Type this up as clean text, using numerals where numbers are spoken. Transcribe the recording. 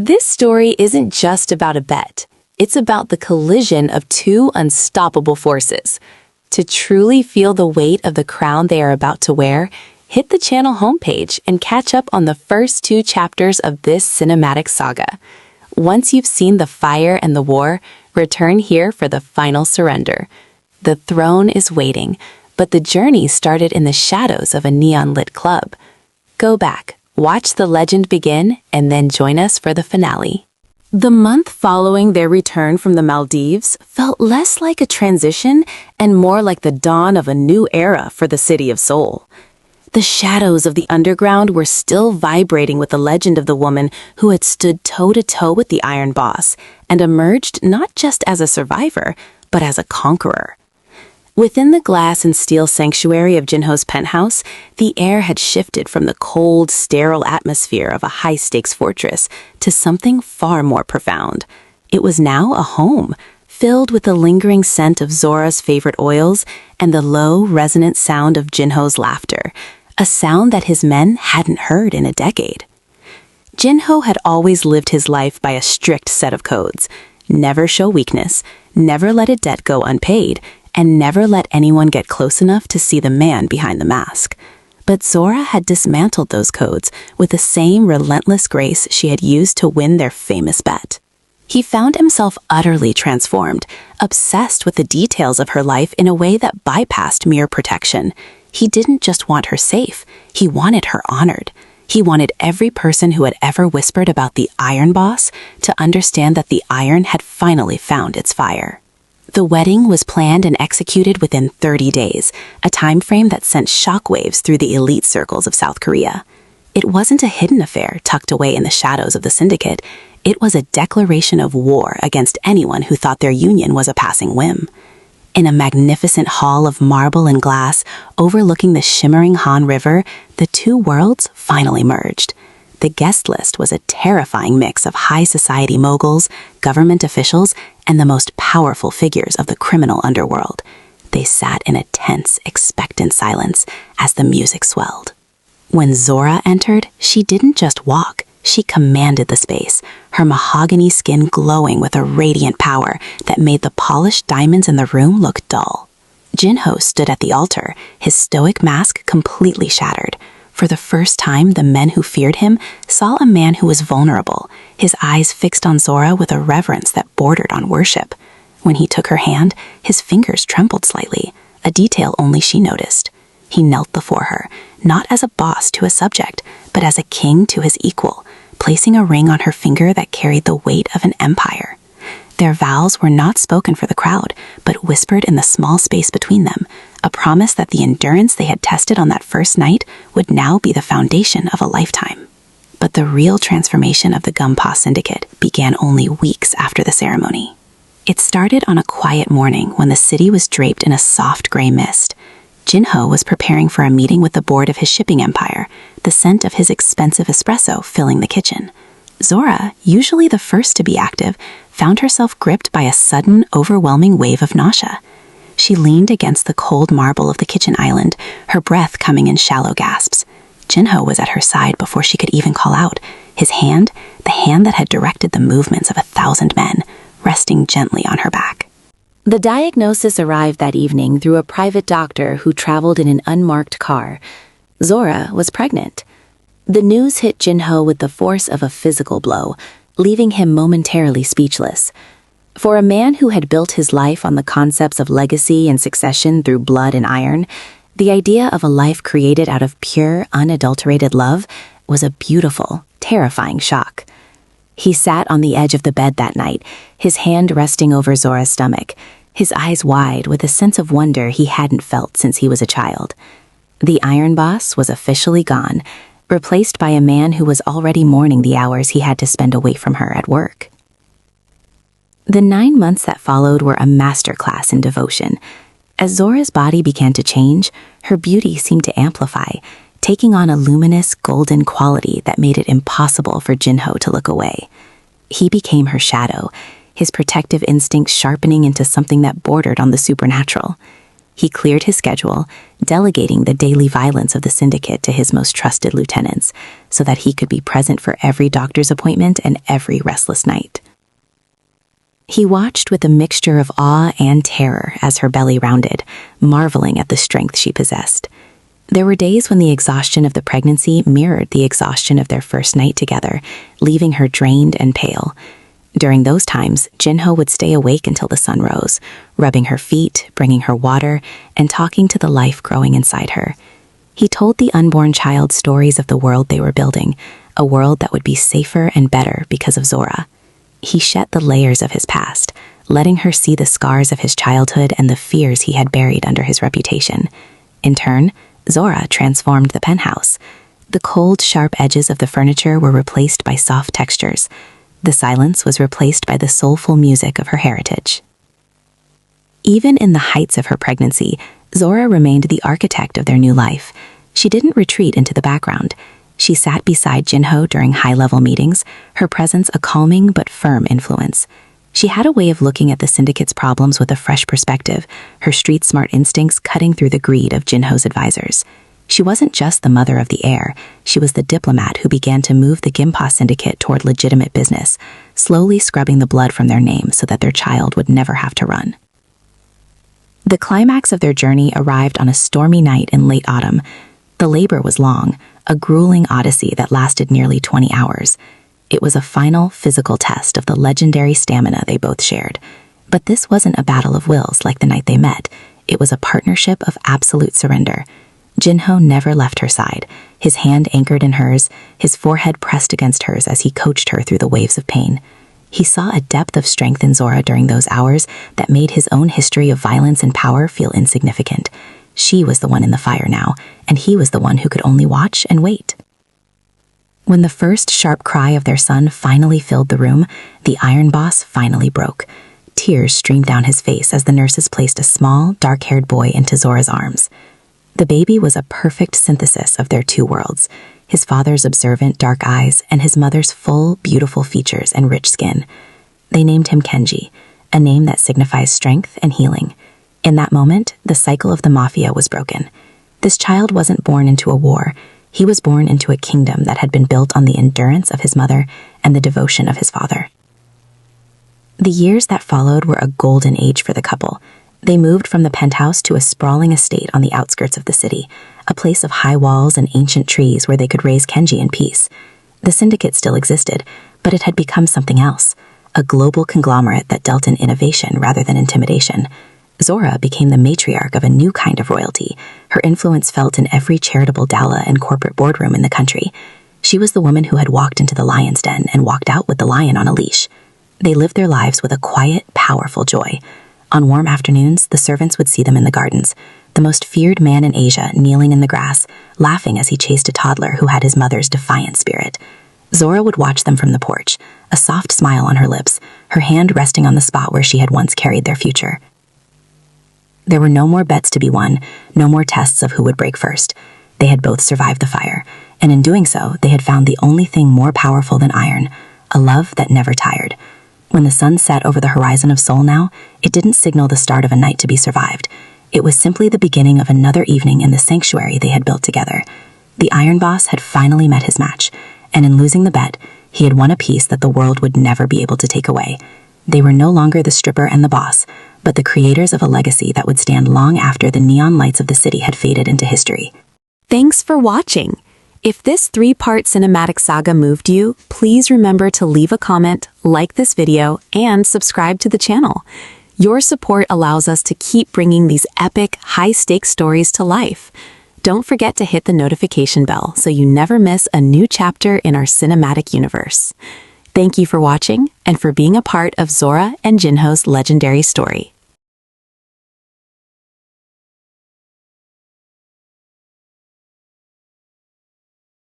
This story isn't just about a bet. It's about the collision of two unstoppable forces. To truly feel the weight of the crown they are about to wear, hit the channel homepage and catch up on the first 2 chapters of this cinematic saga. Once you've seen the fire and the war, return here for the final surrender. The throne is waiting, but the journey started in the shadows of a neon-lit club. Go back, watch the legend begin, and then join us for the finale. The month following their return from the Maldives felt less like a transition and more like the dawn of a new era for the city of Seoul. The shadows of the underground were still vibrating with the legend of the woman who had stood toe-to-toe with the Iron Boss and emerged not just as a survivor, but as a conqueror. Within the glass and steel sanctuary of Jin-ho's penthouse, the air had shifted from the cold, sterile atmosphere of a high-stakes fortress to something far more profound. It was now a home, filled with the lingering scent of Zora's favorite oils and the low, resonant sound of Jin-ho's laughter, a sound that his men hadn't heard in a decade. Jin-ho had always lived his life by a strict set of codes. Never show weakness, never let a debt go unpaid, and never let anyone get close enough to see the man behind the mask. But Zora had dismantled those codes with the same relentless grace she had used to win their famous bet. He found himself utterly transformed, obsessed with the details of her life in a way that bypassed mere protection. He didn't just want her safe, he wanted her honored. He wanted every person who had ever whispered about the Iron Boss to understand that the iron had finally found its fire. The wedding was planned and executed within 30 days, a time frame that sent shockwaves through the elite circles of South Korea. It wasn't a hidden affair tucked away in the shadows of the syndicate. It was a declaration of war against anyone who thought their union was a passing whim. In a magnificent hall of marble and glass overlooking the shimmering Han River, the two worlds finally merged. The guest list was a terrifying mix of high society moguls, government officials, and the most powerful figures of the criminal underworld. They sat in a tense, expectant silence as the music swelled. When Zora entered, she didn't just walk, she commanded the space, her mahogany skin glowing with a radiant power that made the polished diamonds in the room look dull. Jin-ho stood at the altar, his stoic mask completely shattered. For the first time, the men who feared him saw a man who was vulnerable, his eyes fixed on Zora with a reverence that bordered on worship. When he took her hand, his fingers trembled slightly, a detail only she noticed. He knelt before her, not as a boss to a subject, but as a king to his equal, placing a ring on her finger that carried the weight of an empire. Their vows were not spoken for the crowd, but whispered in the small space between them, a promise that the endurance they had tested on that first night would now be the foundation of a lifetime. But the real transformation of the Geum-pa syndicate began only weeks after the ceremony. It started on a quiet morning when the city was draped in a soft gray mist. Jin-ho was preparing for a meeting with the board of his shipping empire, the scent of his expensive espresso filling the kitchen. Zora, usually the first to be active, found herself gripped by a sudden, overwhelming wave of nausea. She leaned against the cold marble of the kitchen island, her breath coming in shallow gasps. Jin-ho was at her side before she could even call out, his hand, the hand that had directed the movements of 1,000 men, resting gently on her back. The diagnosis arrived that evening through a private doctor who traveled in an unmarked car. Zora was pregnant. The news hit Jin-ho with the force of a physical blow, leaving him momentarily speechless. For a man who had built his life on the concepts of legacy and succession through blood and iron, the idea of a life created out of pure, unadulterated love was a beautiful, terrifying shock. He sat on the edge of the bed that night, his hand resting over Zora's stomach, his eyes wide with a sense of wonder he hadn't felt since he was a child. The Iron Boss was officially gone, replaced by a man who was already mourning the hours he had to spend away from her at work. The 9 months that followed were a masterclass in devotion. As Zora's body began to change, her beauty seemed to amplify, taking on a luminous, golden quality that made it impossible for Jin-ho to look away. He became her shadow, his protective instincts sharpening into something that bordered on the supernatural. He cleared his schedule, delegating the daily violence of the syndicate to his most trusted lieutenants, so that he could be present for every doctor's appointment and every restless night. He watched with a mixture of awe and terror as her belly rounded, marveling at the strength she possessed. There were days when the exhaustion of the pregnancy mirrored the exhaustion of their first night together, leaving her drained and pale. During those times, Jin-ho would stay awake until the sun rose, rubbing her feet, bringing her water, and talking to the life growing inside her. He told the unborn child stories of the world they were building, a world that would be safer and better because of Zora. He shed the layers of his past, letting her see the scars of his childhood and the fears he had buried under his reputation. In turn, Zora transformed the penthouse. The cold, sharp edges of the furniture were replaced by soft textures. The silence was replaced by the soulful music of her heritage. Even in the heights of her pregnancy, Zora remained the architect of their new life. She didn't retreat into the background. She sat beside Jin-ho during high-level meetings, her presence a calming but firm influence. She had a way of looking at the syndicate's problems with a fresh perspective, her street-smart instincts cutting through the greed of Jin-ho's advisors. She wasn't just the mother of the heir, she was the diplomat who began to move the Geum-pa syndicate toward legitimate business, slowly scrubbing the blood from their name so that their child would never have to run. The climax of their journey arrived on a stormy night in late autumn. The labor was long, a grueling odyssey that lasted nearly 20 hours. It was a final physical test of the legendary stamina they both shared. But this wasn't a battle of wills like the night they met. It was a partnership of absolute surrender. Jin-ho never left her side, his hand anchored in hers, his forehead pressed against hers as he coached her through the waves of pain. He saw a depth of strength in Zora during those hours that made his own history of violence and power feel insignificant. She was the one in the fire now, and he was the one who could only watch and wait. When the first sharp cry of their son finally filled the room, the Iron Boss finally broke. Tears streamed down his face as the nurses placed a small, dark-haired boy into Zora's arms. The baby was a perfect synthesis of their two worlds, his father's observant dark eyes and his mother's full, beautiful features and rich skin. They named him Kenji, a name that signifies strength and healing. In that moment, the cycle of the Mafia was broken. This child wasn't born into a war. He was born into a kingdom that had been built on the endurance of his mother and the devotion of his father. The years that followed were a golden age for the couple. They moved from the penthouse to a sprawling estate on the outskirts of the city, a place of high walls and ancient trees where they could raise Kenji in peace. The syndicate still existed, but it had become something else, a global conglomerate that dealt in innovation rather than intimidation. Zora became the matriarch of a new kind of royalty, her influence felt in every charitable gala and corporate boardroom in the country. She was the woman who had walked into the lion's den and walked out with the lion on a leash. They lived their lives with a quiet, powerful joy. On warm afternoons, the servants would see them in the gardens, the most feared man in Asia kneeling in the grass, laughing as he chased a toddler who had his mother's defiant spirit. Zora would watch them from the porch, a soft smile on her lips, her hand resting on the spot where she had once carried their future. There were no more bets to be won, no more tests of who would break first. They had both survived the fire, and in doing so, they had found the only thing more powerful than iron, a love that never tired. When the sun set over the horizon of Seoul now, it didn't signal the start of a night to be survived. It was simply the beginning of another evening in the sanctuary they had built together. The Iron Boss had finally met his match, and in losing the bet, he had won a piece that the world would never be able to take away. They were no longer the stripper and the boss, but the creators of a legacy that would stand long after the neon lights of the city had faded into history. Thanks for watching. If this 3-part cinematic saga moved you, please remember to leave a comment, like this video, and subscribe to the channel. Your support allows us to keep bringing these epic, high-stakes stories to life. Don't forget to hit the notification bell so you never miss a new chapter in our cinematic universe. Thank you for watching and for being a part of Zora and Jin-ho's legendary story.